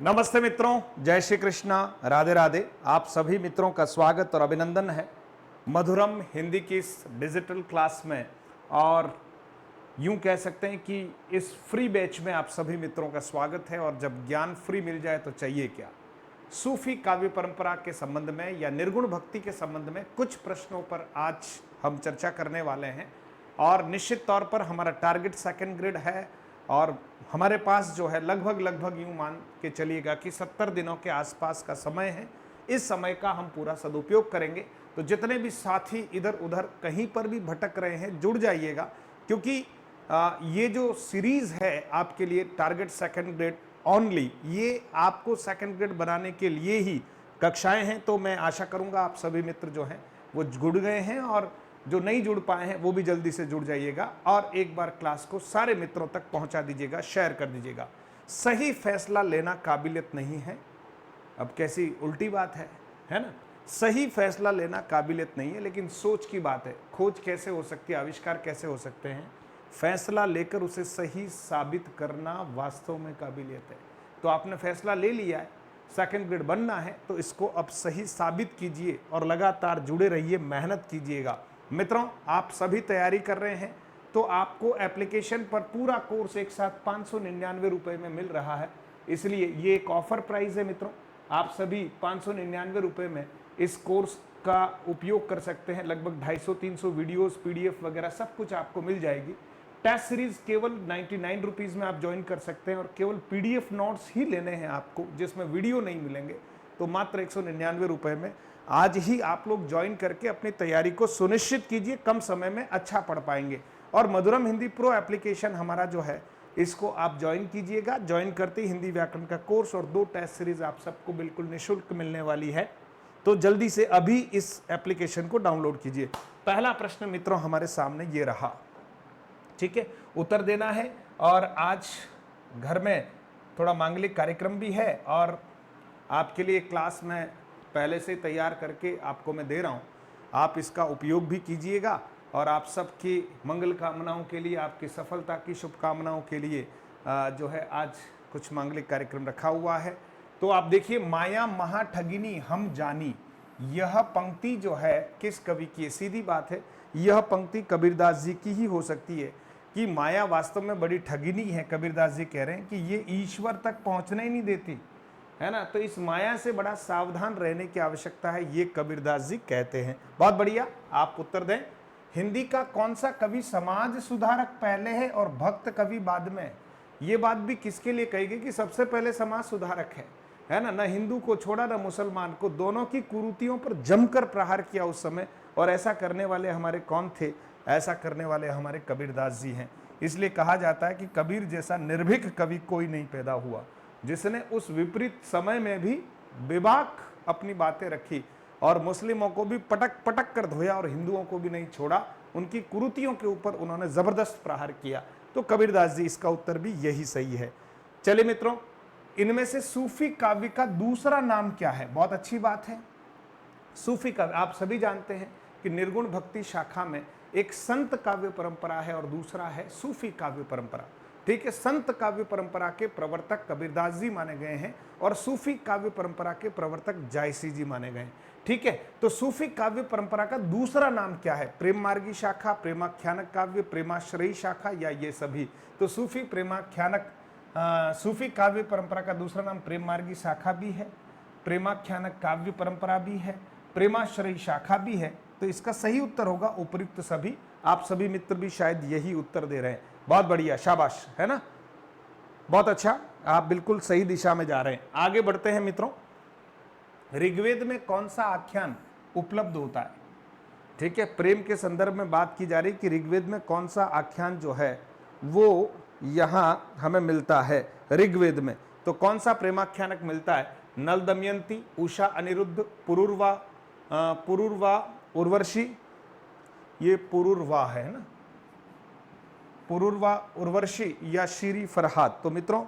नमस्ते मित्रों, जय श्री कृष्णा, राधे राधे। आप सभी मित्रों का स्वागत और अभिनंदन है मधुरम हिंदी की इस डिजिटल क्लास में। और यूं कह सकते हैं कि इस फ्री बैच में आप सभी मित्रों का स्वागत है। और जब ज्ञान फ्री मिल जाए तो चाहिए क्या। सूफी काव्य परंपरा के संबंध में या निर्गुण भक्ति के संबंध में कुछ प्रश्नों पर आज हम चर्चा करने वाले हैं। और निश्चित तौर पर हमारा टारगेट सेकंड ग्रेड है और हमारे पास जो है लगभग यूं मान के चलिएगा कि 70 दिनों के आसपास का समय है। इस समय का हम पूरा सदुपयोग करेंगे। तो जितने भी साथी इधर उधर कहीं पर भी भटक रहे हैं, जुड़ जाइएगा, क्योंकि ये जो सीरीज है आपके लिए टारगेट सेकंड ग्रेड ओनली, ये आपको सेकंड ग्रेड बनाने के लिए ही कक्षाएं हैं। तो मैं आशा करूंगा आप सभी मित्र जो हैं वो जुड़ गए हैं, और जो नहीं जुड़ पाए हैं वो भी जल्दी से जुड़ जाइएगा और एक बार क्लास को सारे मित्रों तक पहुंचा दीजिएगा, शेयर कर दीजिएगा। सही फैसला लेना काबिलियत नहीं है। अब कैसी उल्टी बात है ना। सही फैसला लेना काबिलियत नहीं है, लेकिन सोच की बात है। खोज कैसे हो सकती है, आविष्कार कैसे हो सकते हैं, फैसला लेकर उसे सही साबित करना वास्तव में काबिलियत है। तो आपने फैसला ले लिया है, सेकंड ग्रेड बनना है, तो इसको अब सही साबित कीजिए और लगातार जुड़े रहिए, मेहनत कीजिएगा। मित्रों, आप सभी तैयारी कर रहे हैं तो आपको एप्लीकेशन पर पूरा कोर्स एक साथ 599 रुपए में मिल रहा है। इसलिए ये एक ऑफर प्राइस है मित्रों। आप सभी 599 रुपए में इस कोर्स का उपयोग कर सकते हैं। लगभग 250-300 वीडियोस, पीडीएफ वगैरह सब कुछ आपको मिल जाएगी। टेस्ट सीरीज केवल 99 रुपीज़ में आप ज्वाइन कर सकते हैं और केवल पीडीएफ नोट्स ही लेने हैं आपको, जिसमें वीडियो नहीं मिलेंगे। तो मात्र 199 रुपए में आज ही आप लोग ज्वाइन करके अपनी तैयारी को सुनिश्चित कीजिए। कम समय में अच्छा पढ़ पाएंगे। और मधुरम हिंदी प्रो एप्लीकेशन हमारा जो है, इसको आप ज्वाइन कीजिएगा। ज्वाइन करते ही हिंदी व्याकरण का कोर्स और 2 टेस्ट सीरीज आप सबको बिल्कुल निःशुल्क मिलने वाली है। तो जल्दी से अभी इस एप्लीकेशन को डाउनलोड कीजिए। पहला प्रश्न मित्रों हमारे सामने ये रहा, ठीक है, उत्तर देना है। और आज घर में थोड़ा मांगलिक कार्यक्रम भी है और आपके लिए क्लास में पहले से तैयार करके आपको मैं दे रहा हूँ। आप इसका उपयोग भी कीजिएगा और आप सबकी मंगल कामनाओं के लिए, आपकी सफलता की शुभकामनाओं के लिए जो है आज कुछ मांगलिक कार्यक्रम रखा हुआ है। तो आप देखिए, माया महा ठगिनी हम जानी, यह पंक्ति जो है किस कवि की है। सीधी बात है, यह पंक्ति कबीरदास जी की ही हो सकती है कि माया वास्तव में बड़ी ठगिनी है। कबीरदास जी कह रहे हैं कि ये ईश्वर तक पहुंचने ही नहीं देती है ना। तो इस माया से बड़ा सावधान रहने की आवश्यकता है, ये कबीरदास जी कहते हैं। बहुत बढ़िया, आप उत्तर दें। हिंदी का कौन सा कवि समाज सुधारक पहले है और भक्त कवि बाद में? ये बात भी किसके लिए कही गई कि सबसे पहले समाज सुधारक है ना। न हिंदू को छोड़ा न मुसलमान को, दोनों की कुरीतियों पर जमकर प्रहार किया उस समय। और ऐसा करने वाले हमारे कौन थे? ऐसा करने वाले हमारे कबीरदास जी हैं। इसलिए कहा जाता है कि कबीर जैसा निर्भीक कवि कोई नहीं पैदा हुआ, जिसने उस विपरीत समय में भी बेबाक अपनी बातें रखी और मुस्लिमों को भी पटक पटक कर धोया और हिंदुओं को भी नहीं छोड़ा। उनकी कुरीतियों के ऊपर उन्होंने जबरदस्त प्रहार किया। तो कबीरदास जी, इसका उत्तर भी यही सही है। चलिए मित्रों, इनमें से सूफी काव्य का दूसरा नाम क्या है? बहुत अच्छी बात है। सूफी काव्य, आप सभी जानते हैं कि निर्गुण भक्ति शाखा में एक संत काव्य परंपरा है और दूसरा है सूफी काव्य परंपरा। ठीक है, संत काव्य परंपरा के प्रवर्तक कबीरदास जी माने गए हैं और सूफी काव्य परंपरा के प्रवर्तक जायसी जी माने गए हैं। ठीक है, तो सूफी काव्य परंपरा का दूसरा नाम क्या है? प्रेम मार्गी शाखा, प्रेमाख्यानक काव्य, प्रेमाश्रयी शाखा, या ये सभी? तो सूफी प्रेमाख्यानक सूफी काव्य परंपरा का दूसरा नाम प्रेम मार्गी शाखा भी है, प्रेमाख्यानक काव्य परंपरा भी है, प्रेमाश्रयी शाखा भी है। तो इसका सही उत्तर होगा उपयुक्त सभी। आप सभी मित्र भी शायद यही उत्तर दे रहे हैं। बहुत बढ़िया, शाबाश, है ना, बहुत अच्छा, आप बिल्कुल सही दिशा में जा रहे हैं। आगे बढ़ते हैं मित्रों। ऋग्वेद में कौन सा आख्यान उपलब्ध होता है? ठीक है, प्रेम के संदर्भ में बात की जा रही कि ऋग्वेद में कौन सा आख्यान जो है वो यहां हमें मिलता है ऋग्वेद में। तो कौन सा प्रेमाख्यानक मिलता है? नल दमयंती, उषा अनिरुद्ध, पुरुरवा उर्वशी, ये पुरुरवा है ना, पुरुरवा उर्वशी या श्री फरहाद। तो मित्रों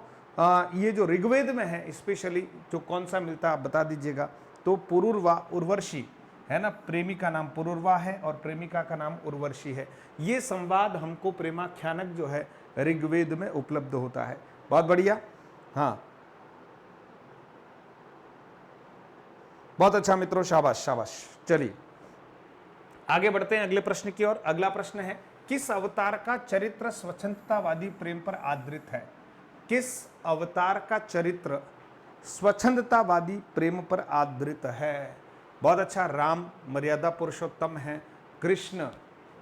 ये जो ऋग्वेद में है स्पेशली जो कौन सा मिलता है आप बता दीजिएगा। तो पुरुरवा उर्वशी है ना, प्रेमी का नाम पुरुरवा है और प्रेमिका का नाम उर्वशी है। ये संवाद हमको प्रेमाख्यानक जो है ऋग्वेद में उपलब्ध होता है। बहुत बढ़िया। हाँ, बहुत अच्छा मित्रों, शाबाश शाबाश। चलिए आगे बढ़ते हैं अगले प्रश्न की ओर। अगला प्रश्न है, किस अवतार का चरित्र स्वच्छंदतावादी प्रेम पर आधारित है? किस अवतार का चरित्र स्वच्छंदतावादी प्रेम पर आधारित है? बहुत अच्छा, राम मर्यादा पुरुषोत्तम है, कृष्ण,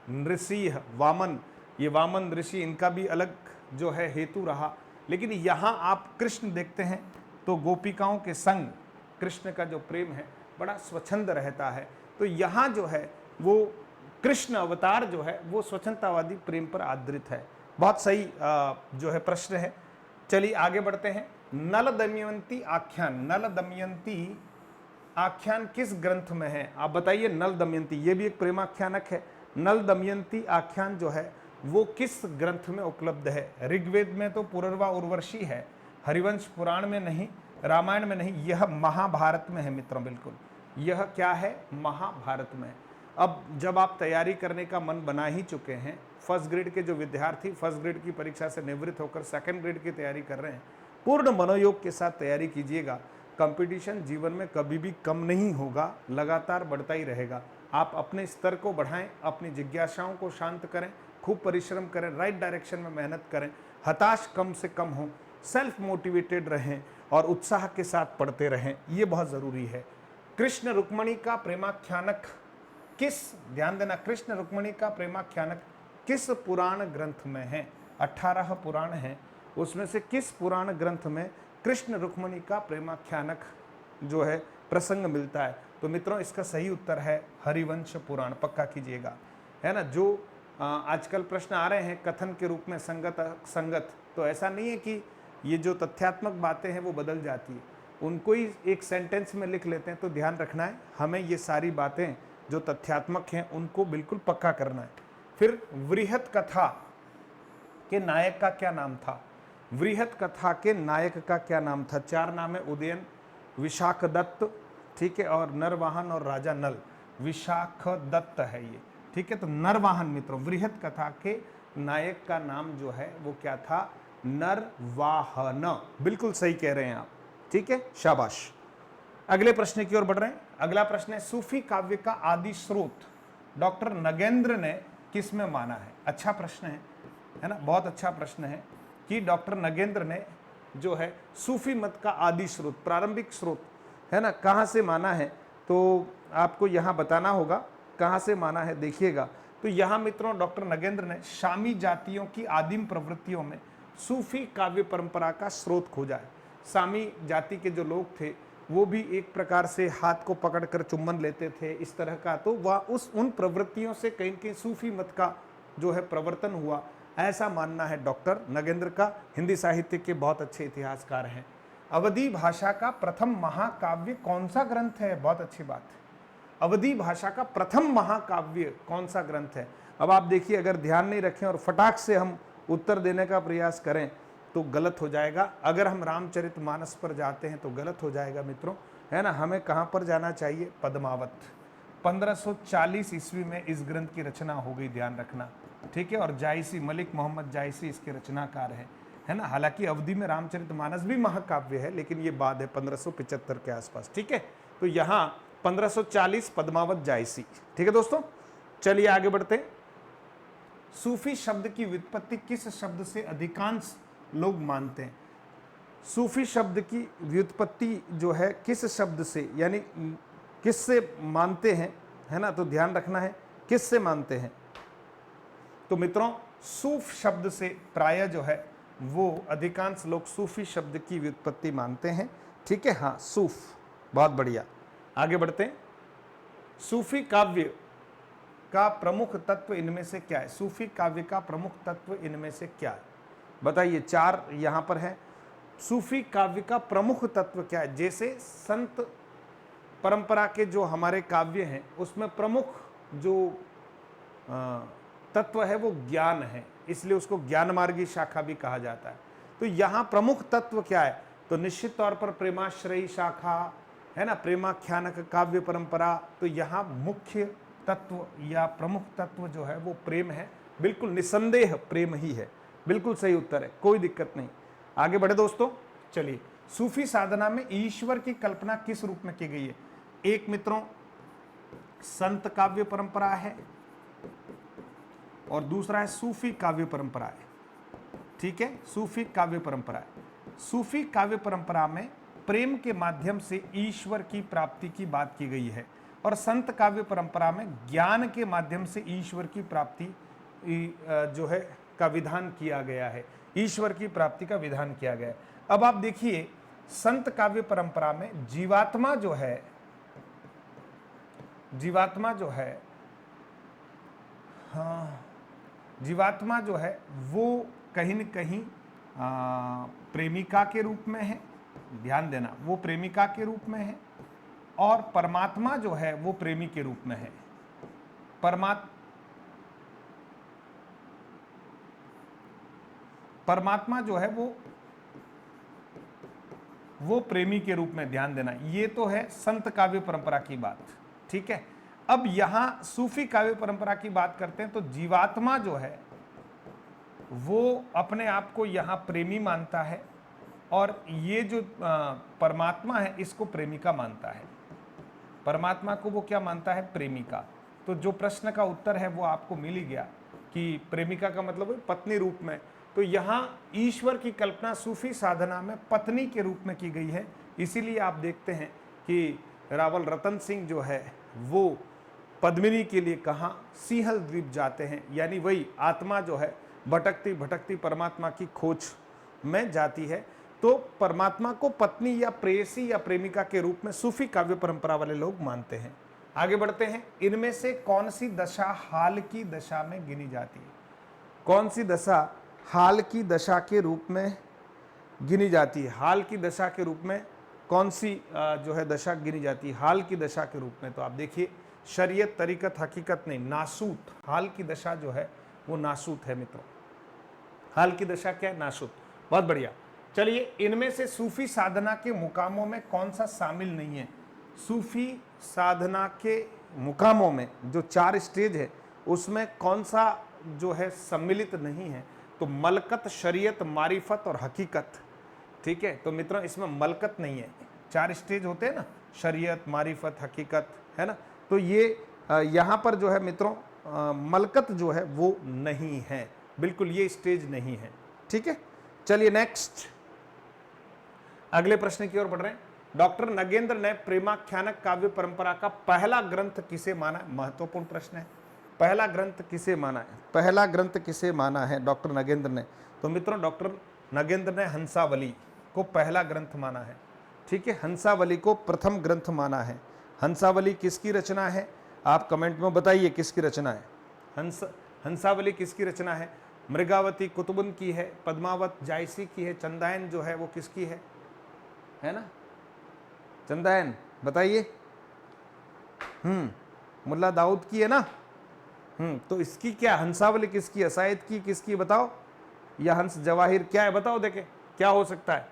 नृसिंह, वामन, ये वामन ऋषि इनका भी अलग जो है हेतु रहा, लेकिन यहाँ आप कृष्ण देखते हैं तो गोपिकाओं के संग कृष्ण का जो प्रेम है बड़ा स्वच्छंद रहता है। तो यहाँ जो है वो कृष्ण अवतार जो है वो स्वच्छंदतावादी प्रेम पर आधारित है। बहुत सही जो है प्रश्न है। चलिए आगे बढ़ते हैं। नल दमयंती आख्यान, नल दमयंती आख्यान किस ग्रंथ में है? आप बताइए। नल दमयंती ये भी एक प्रेमाख्यानक है। नल दमयंती आख्यान जो है वो किस ग्रंथ में उपलब्ध है? ऋग्वेद में तो पुरर्वा उर्वशी है, हरिवंश पुराण में नहीं, रामायण में नहीं, यह महाभारत में है मित्रों। बिल्कुल यह क्या है? महाभारत में। अब जब आप तैयारी करने का मन बना ही चुके हैं, फर्स्ट ग्रेड के जो विद्यार्थी फर्स्ट ग्रेड की परीक्षा से निवृत्त होकर सेकंड ग्रेड की तैयारी कर रहे हैं, पूर्ण मनोयोग के साथ तैयारी कीजिएगा। कंपटीशन जीवन में कभी भी कम नहीं होगा, लगातार बढ़ता ही रहेगा। आप अपने स्तर को बढ़ाएं, अपनी जिज्ञासाओं को शांत करें, खूब परिश्रम करें, राइट डायरेक्शन में मेहनत करें, हताश कम से कम हो, सेल्फ मोटिवेटेड रहें और उत्साह के साथ पढ़ते रहें, ये बहुत ज़रूरी है। कृष्ण रुक्मणी का प्रेमाख्यानक किस, ध्यान देना, कृष्ण रुक्मणी का प्रेमाख्यानक किस पुराण ग्रंथ में है? 18 पुराण हैं, उसमें से किस पुराण ग्रंथ में कृष्ण रुक्मणी का प्रेमाख्यानक जो है प्रसंग मिलता है? तो मित्रों इसका सही उत्तर है हरिवंश पुराण। पक्का कीजिएगा, है ना। जो आजकल प्रश्न आ रहे हैं कथन के रूप में संगत असंगत, तो ऐसा नहीं है कि ये जो तथ्यात्मक बातें हैं वो बदल जाती है, उनको ही एक सेंटेंस में लिख लेते हैं। तो ध्यान रखना है हमें, ये सारी बातें जो तथ्यात्मक हैं उनको बिल्कुल पक्का करना है। फिर वृहत कथा के नायक का क्या नाम था? वृहत कथा के नायक का क्या नाम था? 4 नाम है, उदयन, विशाख दत्त, ठीक है, और नरवाहन और राजा नल। विशाख दत्त है ये, ठीक है। तो नरवाहन मित्रों, वृहत कथा के नायक का नाम जो है वो क्या था? नरवाहन। बिल्कुल सही कह रहे हैं आप, ठीक है, शाबाश। अगले प्रश्न की ओर बढ़ रहे हैं। अगला प्रश्न है, सूफी काव्य का आदि स्रोत डॉक्टर नगेंद्र ने किस में माना है? अच्छा प्रश्न है ना, बहुत अच्छा प्रश्न है कि डॉक्टर नगेंद्र ने जो है सूफी मत का आदि स्रोत, प्रारंभिक स्रोत है ना, कहाँ से माना है? तो आपको यहाँ बताना होगा कहाँ से माना है, देखिएगा। तो यहाँ मित्रों डॉक्टर नगेंद्र ने शामी जातियों की आदिम प्रवृत्तियों में सूफी काव्य परंपरा का स्रोत खोजा है। सामी जाति के जो लोग थे वो भी एक प्रकार से हाथ को पकड़कर चुम्बन लेते थे, इस तरह का। तो वह उन प्रवृत्तियों से कहीं कहीं सूफी मत का जो है प्रवर्तन हुआ, ऐसा मानना है डॉक्टर नगेंद्र का। हिंदी साहित्य के बहुत अच्छे इतिहासकार हैं। अवधी भाषा का प्रथम महाकाव्य कौन सा ग्रंथ है? बहुत अच्छी बात है। अवधी भाषा का प्रथम महाकाव्य कौन सा ग्रंथ है? अब आप देखिए, अगर ध्यान नहीं रखें और फटाक से हम उत्तर देने का प्रयास करें तो गलत हो जाएगा। अगर हम रामचरितमानस पर जाते हैं तो गलत हो जाएगा मित्रों, है ना। हमें कहाँ पर जाना चाहिए? पद्मावत। 1540 ईस्वी में इस ग्रंथ की रचना हो गई, ध्यान रखना, ठीक है। और जायसी, मलिक मोहम्मद जायसी इसके रचनाकार है ना। हालांकि अवधि में रामचरितमानस भी महाकाव्य है, लेकिन ये बाद है 1575 के आसपास, ठीक है। तो यहाँ 1540 पद्मावत जायसी, ठीक है दोस्तों। चलिए आगे बढ़ते हैं। सूफी शब्द की व्युत्पत्ति किस शब्द से अधिकांश लोग मानते हैं? सूफी शब्द की व्युत्पत्ति जो है किस शब्द से, यानी किस से मानते हैं, है ना। तो ध्यान रखना है किस से मानते हैं। तो मित्रों सूफ शब्द से प्राय जो है वो अधिकांश लोग सूफी शब्द की व्युत्पत्ति मानते हैं, ठीक है। हाँ, सूफ, बहुत बढ़िया। आगे बढ़ते हैं। सूफी काव्य का प्रमुख तत्व इनमें से क्या है? सूफी काव्य का प्रमुख तत्व इनमें से क्या है? बताइए। 4 यहां पर है। सूफी काव्य का प्रमुख तत्व क्या है? जैसे संत परंपरा के जो हमारे काव्य हैं उसमें प्रमुख जो तत्व है वो ज्ञान है, इसलिए उसको ज्ञान मार्गी शाखा भी कहा जाता है। तो यहाँ प्रमुख तत्व क्या है? तो निश्चित तौर पर प्रेमाश्रयी शाखा, है ना, प्रेमाख्यानक काव्य परंपरा। तो यहाँ मुख्य तत्व या प्रमुख तत्व जो है वो प्रेम है, बिल्कुल निसंदेह प्रेम ही है। बिल्कुल सही उत्तर है, कोई दिक्कत नहीं। आगे बढ़े दोस्तों। चलिए, सूफी साधना में ईश्वर की कल्पना किस रूप में की गई है? एक मित्रों संत काव्य परंपरा है और दूसरा है सूफी काव्य परंपरा है। ठीक है, सूफी काव्य परंपरा है। सूफी काव्य परंपरा में प्रेम के माध्यम से ईश्वर की प्राप्ति की बात की गई है और संत काव्य परंपरा में ज्ञान के माध्यम से ईश्वर की प्राप्ति जो है का विधान किया गया है, ईश्वर की प्राप्ति का विधान किया गया है। अब आप देखिए संत काव्य परंपरा में जीवात्मा जो है हाँ, जीवात्मा जो है वो कहीं न कहीं प्रेमिका के रूप में है, ध्यान देना, वो प्रेमिका के रूप में है और परमात्मा जो है वो प्रेमी के रूप में है। परमात्मा जो है वो प्रेमी के रूप में, ध्यान देना। ये तो है संत काव्य परंपरा की बात। ठीक है, अब यहां सूफी काव्य परंपरा की बात करते हैं तो जीवात्मा जो है वो अपने आप को यहां प्रेमी मानता है और ये जो परमात्मा है इसको प्रेमिका मानता है। परमात्मा को वो क्या मानता है? प्रेमिका। तो जो प्रश्न का उत्तर है वो आपको मिल ही गया कि प्रेमिका का मतलब है पत्नी रूप में। तो यहाँ ईश्वर की कल्पना सूफी साधना में पत्नी के रूप में की गई है। इसीलिए आप देखते हैं कि रावल रतन सिंह जो है वो पद्मिनी के लिए कहाँ सिंहल द्वीप जाते हैं, यानी वही आत्मा जो है भटकती भटकती परमात्मा की खोज में जाती है। तो परमात्मा को पत्नी या प्रेयसी या प्रेमिका के रूप में सूफी काव्य परंपरा वाले लोग मानते हैं। आगे बढ़ते हैं। इनमें से कौन सी दशा हाल की दशा में गिनी जाती है? कौन सी दशा हाल की दशा के रूप में गिनी जाती है? हाल की दशा के रूप में कौन सी जो है दशा गिनी जाती है हाल की दशा के रूप में? तो आप देखिए शरीयत, तरीकत, हकीकत नहीं, नासूत। हाल की दशा जो है वो नासूत है मित्रों। हाल की दशा क्या है? नासूत। बहुत बढ़िया। चलिए, इनमें से सूफी साधना के मुकामों में कौन सा शामिल नहीं है? सूफी साधना के मुकामों में जो 4 स्टेज है उसमें कौन सा जो है सम्मिलित नहीं है? तो मलकत, शरीयत, मारिफत और हकीकत। ठीक है, तो मित्रों इसमें मलकत नहीं है। 4 स्टेज होते हैं ना, शरीयत, मारिफत, हकीकत, है ना। तो ये यहाँ पर जो है मित्रों मलकत जो है वो नहीं है, बिल्कुल ये स्टेज नहीं है। ठीक है, चलिए नेक्स्ट अगले प्रश्न की ओर बढ़ रहे हैं। डॉक्टर नगेंद्र ने प्रेमाख्यानक काव्य परंपरा का पहला ग्रंथ किसे माना? महत्वपूर्ण प्रश्न है। पहला ग्रंथ किसे माना है? पहला ग्रंथ किसे माना है डॉक्टर नगेंद्र ने? तो मित्रों डॉक्टर नगेंद्र ने हंसावली को पहला ग्रंथ माना है। ठीक है, हंसावली को प्रथम ग्रंथ माना है। हंसावली किसकी रचना है? आप कमेंट में बताइए किसकी रचना है। हंसावली किसकी रचना है? मृगावती कुतुबन की है, पद्मावत जायसी की है, चंदायन जो है वो किसकी है ना? चंदायन बताइए। मुल्ला दाऊद की है ना। तो इसकी क्या हंसावली किसकी है? शायद की किसकी बताओ, या हंस जवाहिर क्या है बताओ, देखे क्या हो सकता है।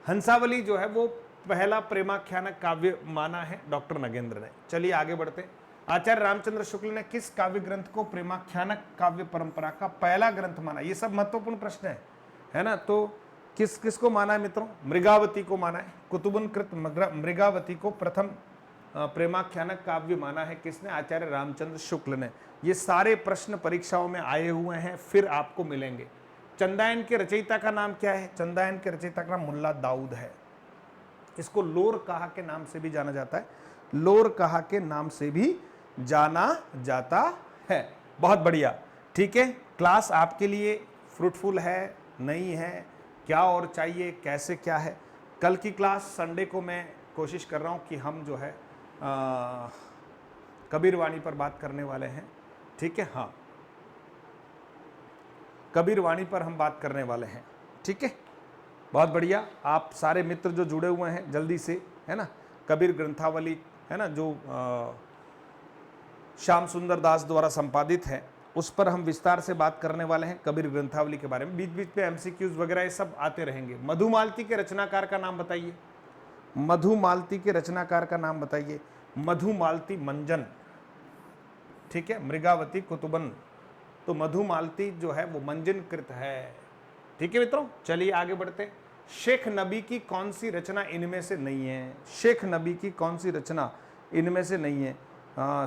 हंसावली जो है वो पहला प्रेमाख्यानक काव्य माना है डॉक्टर नगेंद्र ने। चलिए आगे बढ़ते हैं। आचार्य रामचंद्र शुक्ल ने किस काव्य ग्रंथ को प्रेमाख्यानक काव्य परंपरा का पहला ग्रंथ माना? ये सब महत्वपूर्ण प्रश्न है ना। तो किसको माना है मित्रों? मृगावती को माना है। कुतुबन कृत मृगावती को प्रथम प्रेमाख्यानक काव्य माना है। किसने? आचार्य रामचंद्र शुक्ल ने। ये सारे प्रश्न परीक्षाओं में आए हुए हैं, फिर आपको मिलेंगे। चंदायन के रचयिता का नाम क्या है? चंदायन के रचयिता का नाम मुल्ला दाऊद है। इसको लोर कहा के नाम से भी जाना जाता है। लोर कहा के नाम से भी जाना जाता है। बहुत बढ़िया। ठीक है, क्लास आपके लिए फ्रूटफुल है, नहीं है, क्या और चाहिए, कैसे क्या है? कल की क्लास संडे को मैं कोशिश कर रहा हूँ कि हम जो है कबीर वाणी पर बात करने वाले हैं। ठीक है, हाँ, कबीर वाणी पर हम बात करने वाले हैं। ठीक है, बहुत बढ़िया। आप सारे मित्र जो जुड़े हुए हैं जल्दी से, है ना, कबीर ग्रंथावली है ना जो श्याम सुंदर दास द्वारा संपादित है, उस पर हम विस्तार से बात करने वाले हैं कबीर ग्रंथावली के बारे में। बीच बीच पे एमसीक्यूज वगैरह ये सब आते रहेंगे। मधुमालती के रचनाकार का नाम बताइए। मधुमालती के रचनाकार का नाम बताइए। मधुमालती मंजन। ठीक है, मृगावती कुतुबन, तो मधुमालती जो है वो मंजन कृत है। ठीक है मित्रों, चलिए आगे बढ़ते हैं। शेख नबी की कौन सी रचना इनमें से नहीं है? शेख नबी की कौन सी रचना इनमें से नहीं है?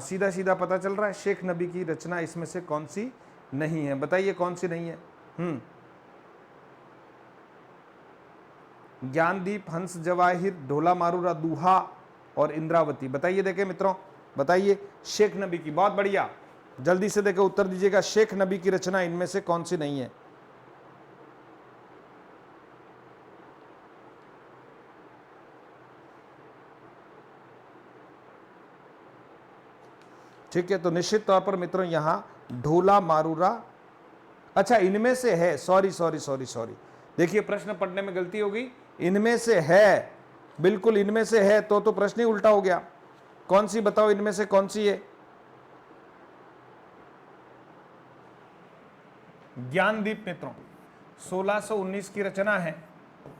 सीधा सीधा पता चल रहा है, शेख नबी की रचना इसमें से कौन सी नहीं है? बताइए कौन सी नहीं है? ज्ञानदीप, हंस जवाहिर, ढोला मारूरा दूहा और इंद्रावती। बताइए देखें मित्रों, बताइए शेख नबी की। बहुत बढ़िया, जल्दी से देखें उत्तर दीजिएगा। शेख नबी की रचना इनमें से कौन सी नहीं है? ठीक है, तो निश्चित तौर पर मित्रों यहां ढोला मारूरा, अच्छा इनमें से है, सॉरी सॉरी सॉरी सॉरी, देखिए प्रश्न पढ़ने में गलती हो गई, इनमें से है, बिल्कुल इनमें से है, तो प्रश्न ही उल्टा हो गया। कौन सी बताओ इनमें से कौन सी है? ज्ञानदीप मित्रों 1619 की रचना है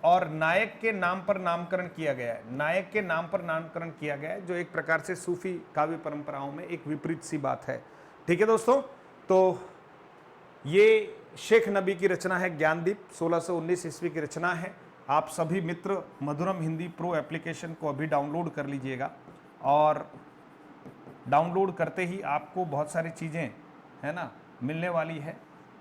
और नायक के नाम पर नामकरण किया गया है। नायक के नाम पर नामकरण किया गया है, जो एक प्रकार से सूफी काव्य परंपराओं में एक विपरीत सी बात है। ठीक है दोस्तों, तो ये शेख नबी की रचना है ज्ञानदीप, 1619 ईस्वी की रचना है। आप सभी मित्र मधुरम हिंदी प्रो एप्लीकेशन को अभी डाउनलोड कर लीजिएगा और डाउनलोड करते ही आपको बहुत सारी चीज़ें है ना मिलने वाली है,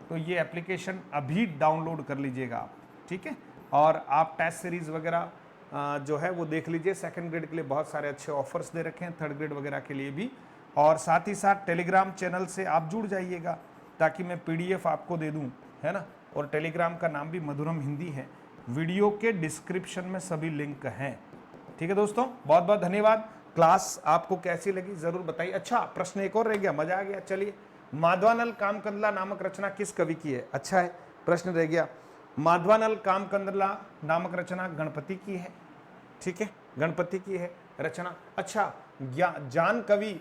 तो ये एप्लीकेशन अभी डाउनलोड कर लीजिएगा आप। ठीक है, और आप टेस्ट सीरीज़ वगैरह जो है वो देख लीजिए। सेकंड ग्रेड के लिए बहुत सारे अच्छे ऑफर्स दे रखे हैं, थर्ड ग्रेड वगैरह के लिए भी, और साथ ही साथ टेलीग्राम चैनल से आप जुड़ जाइएगा ताकि मैं PDF आपको दे दूं, है ना। और टेलीग्राम का नाम भी मधुरम हिंदी है, वीडियो के डिस्क्रिप्शन में सभी लिंक हैं। ठीक है दोस्तों, बहुत बहुत धन्यवाद। क्लास आपको कैसी लगी जरूर बताइए। अच्छा, प्रश्न एक और रह गया, मजा आ गया। चलिए, माधवानल कामकंदला नामक रचना किस कवि की है? अच्छा है, प्रश्न रह गया। माधवानल कामकंदला नामक रचना गणपति की है। ठीक है, गणपति की है रचना। अच्छा, जान कवि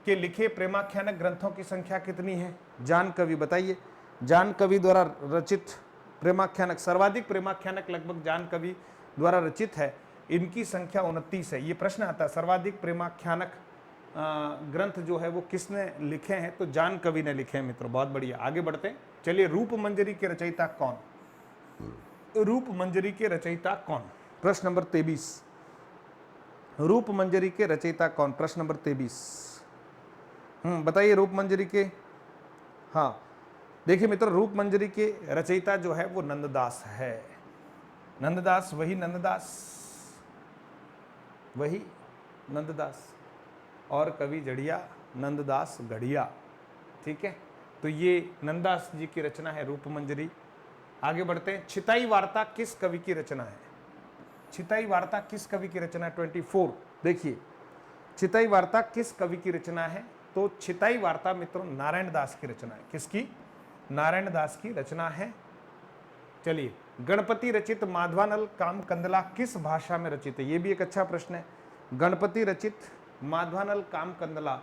के लिखे प्रेमाख्यानक ग्रंथों की संख्या कितनी है? जान कवि बताइए, जान कवि द्वारा रचित प्रेमाख्यानक, सर्वाधिक प्रेमाख्यानक लगभग जान कवि द्वारा रचित है, इनकी संख्या 29 है। ये प्रश्न आता है, सर्वाधिक प्रेमाख्यानक ग्रंथ जो है वो किसने लिखे हैं? तो जान कवि ने लिखे हैं मित्रों। बहुत बढ़िया, आगे बढ़ते हैं। चलिए, रूप मंजरी के रचयिता कौन? रूप मंजरी के रचयिता कौन? प्रश्न नंबर 23। रूप मंजरी के रचयिता कौन? प्रश्न नंबर 23। बताइए रूप मंजरी के। हाँ, देखिए मित्र, रूप मंजरी के रचयिता जो है वो नंददास है। नंददास, वही नंददास, वही नंददास, और कवि जड़िया नंददास गढ़िया। ठीक है, तो ये नंददास जी की रचना है रूप मंजरी। आगे बढ़ते हैं। छिताई वार्ता किस कवि की रचना है? छिताई वार्ता किस कवि की रचना है? 24। देखिए, छिताई वार्ता किस कवि की रचना है? तो छिताई वार्ता मित्रों नारायण दास की रचना है। किसकी? नारायण दास की रचना है। चलिए, गणपति रचित माधवानल कामकंदला किस भाषा में रचित है? ये भी एक अच्छा प्रश्न है। गणपति रचित माधवानल कामकंदला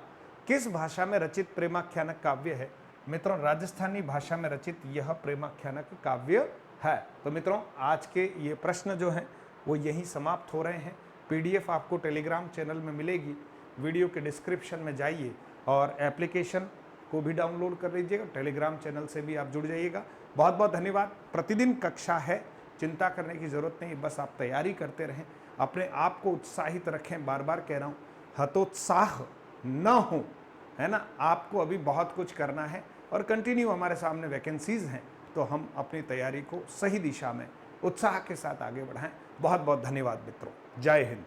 किस भाषा में रचित प्रेमाख्यानक काव्य है? मित्रों, राजस्थानी भाषा में रचित यह प्रेमाख्यानक काव्य है। तो मित्रों, आज के ये प्रश्न जो हैं वो यहीं समाप्त हो रहे हैं। PDF आपको टेलीग्राम चैनल में मिलेगी, वीडियो के डिस्क्रिप्शन में जाइए और एप्लीकेशन को भी डाउनलोड कर लीजिएगा, टेलीग्राम चैनल से भी आप जुड़ जाइएगा। बहुत बहुत धन्यवाद। प्रतिदिन कक्षा है, चिंता करने की ज़रूरत नहीं, बस आप तैयारी करते रहें, अपने आप को उत्साहित रखें। बार बार कह रहा हूँ, हतोत्साह न हो, है ना। आपको अभी बहुत कुछ करना है और कंटिन्यू हमारे सामने वैकेंसीज हैं, तो हम अपनी तैयारी को सही दिशा में उत्साह के साथ आगे बढ़ाएं। बहुत बहुत धन्यवाद मित्रों। जय हिंद।